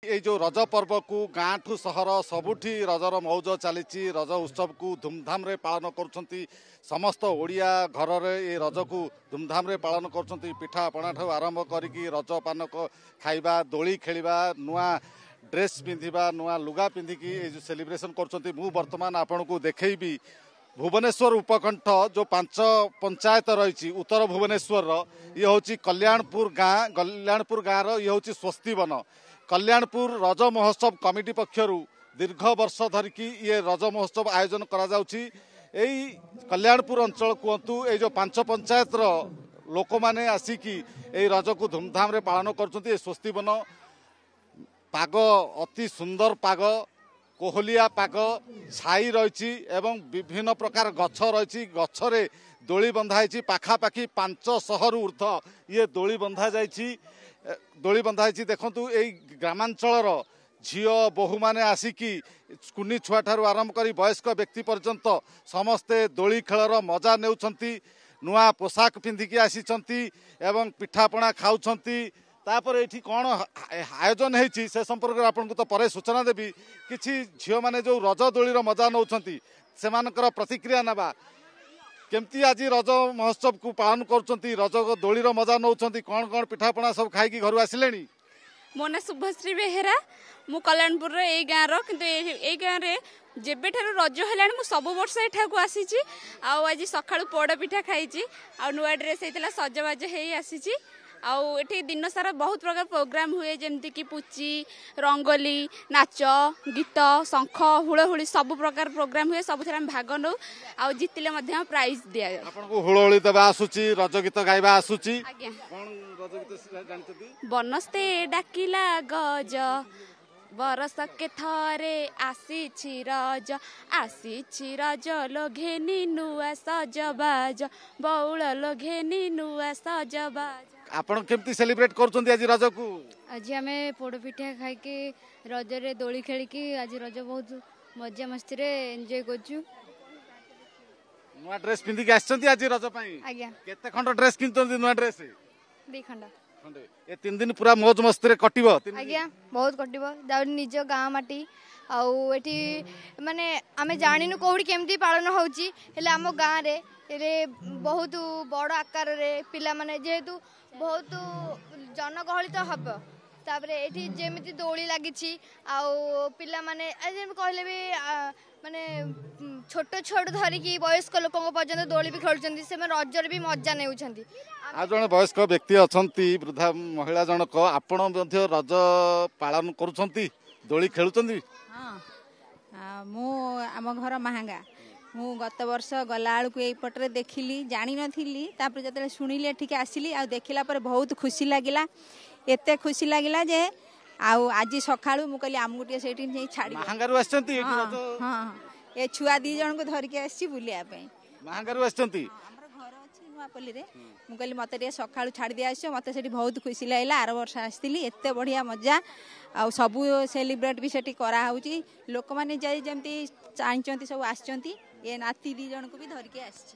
ये जो रज पर्व को गाँ ठू सहर सबुठी रजर मौज चली रज उत्सव को धूमधाम रे पालन कर समस्त ओडिया घर ये रज को धूमधाम रे पालन कर पिठा पणा ठू आरंभ करी रज पान खाइबा दोली खेलिबा नुआ ड्रेस पिंधिबा नुआ लुगा पिंधिकी ये सेलिब्रेशन कर बर्तमान आपन को देखी भुवनेश्वर उपकंठ जो 5 पंचायत रही उत्तर भुवनेश्वर ये हूँ कल्याणपुर गाँव ये हूँ स्वस्ति वन कल्याणपुर रज महोत्सव कमिटी पक्षर दीर्घ वर्ष धरिकी ये रज महोत्सव आयोजन करा कल्याणपुर अंचल कहतु ये जो 5 पंचायत लोक मैंने आसिकी ये रज को धूमधाम रे पालन कर स्वस्ति वन पाग अति सुंदर पाग कोहलिया पाग छाई रही एवं विभिन्न प्रकार गछ रही गछरे दोली बंधाई पाखापाखि 500 रु ऊर्ध ये दोली बंधाई देखु यही ग्रामांचल झील बोहू मैंने आसिकी कुनी छुआ ठारू आरंभ कर वयस्क व्यक्ति पर्यंत समस्ते दोली खेलर मजा नेउछंती नुआ पोशाक पिंधिकी आसीचंती एवं पिठापणा खाउछंती तापर ये कौन आयोजन होती से संपर्क आपको तो पर सूचना देवी किसी झील मैंने जो रज दोलीर मजा नौकरी से प्रतिक्रिया नवा केमती आज रज महोत्सव को पालन कर रज दोलीर मजा नौकरी कौन कौन पिठापणा सब खाई घर आसिले मो ना शुभश्री बेहेरा मु कल्याणपुर ये गाँव किंतु ये गाँव में जेबे रज है सब वर्ष एठाक आसी आज सका पोड़ पिठा खाई आ नुआ ड्रेस होता सजबाज हो आसी आठी दिन सारा बहुत प्रकार प्रोग्राम हुए जमती कि पुची रंगोली नाच गीत शंख हुलहुली सब प्रकार प्रोग्राम हुए सब भाग नौ आ जितले प्राइज दि हुलहुली दबा आसुची रज गीत गाइबा आसुची बनस्ते डाकिला गज बरस के थरे आसी रज लोघेनी नुआ सजबाज बौल लोघेनी नुआ सजबाज आपण केमती सेलिब्रेट करछंती आज रज को आज आमे पोड़ पिठा खाई के रज रे दोली खेली की आज रज बहुत मजा मस्ती रे एन्जॉय करछु नुआ ड्रेस पिंदी के आछंती आज रज पई आज्ञा केते खंड ड्रेस किनछंती नुआ ड्रेस 2 खंड ये 3 दिन पूरा मौज मस्ती रे कटिबो आज्ञा बहुत कटिबो दाउर निज गाँ माटी आउ एठी माने आमे जानिनु कोउडी केमती पालन होउची हेले आम गाँ रे बहुत बड़ आकार रे पिला माने जेहेतु बहुत जनगहली तो हम तापर ये जमी दोली लगी पिला माने कहले भी माने छोट छोट धरिकी वयस्क लोक पर्यंत दोली भी खेलुंट से रजर भी मजा ने जन वयस्क व्यक्ति अच्छा वृद्धा महिला जनक आपण रज पालन करुँच दोली खेलुंट हाँ मु आम घर महांगा मु गत वर्ष गला को यहीपटे देखिली जानी नथिली तापर जते शुणिले ठीक आसिली आ देखिला पर बहुत खुशी लागिला एते खुशी लागिला जे आउ आज सकाळू मु कहली आम गुटे सेठी नै छाडी महांगारु आछंती हां ए छुआ 2 जन को धर के आसी बुलिया पे महांगारु आछंती हमर घर अछि नुआपल्ली रे मु कहली मते रे सकाळू छाडी दे आछो मते सेठी बहुत खुशी लागिला आर वर्ष आस्तिली एते बढ़िया मजा आ सब सेलिब्रेट भी सेठी करा होउची लोक माने जाई जेमती चाहचंती सब आछंती ये नाती 2 जन को भी धर के आसी।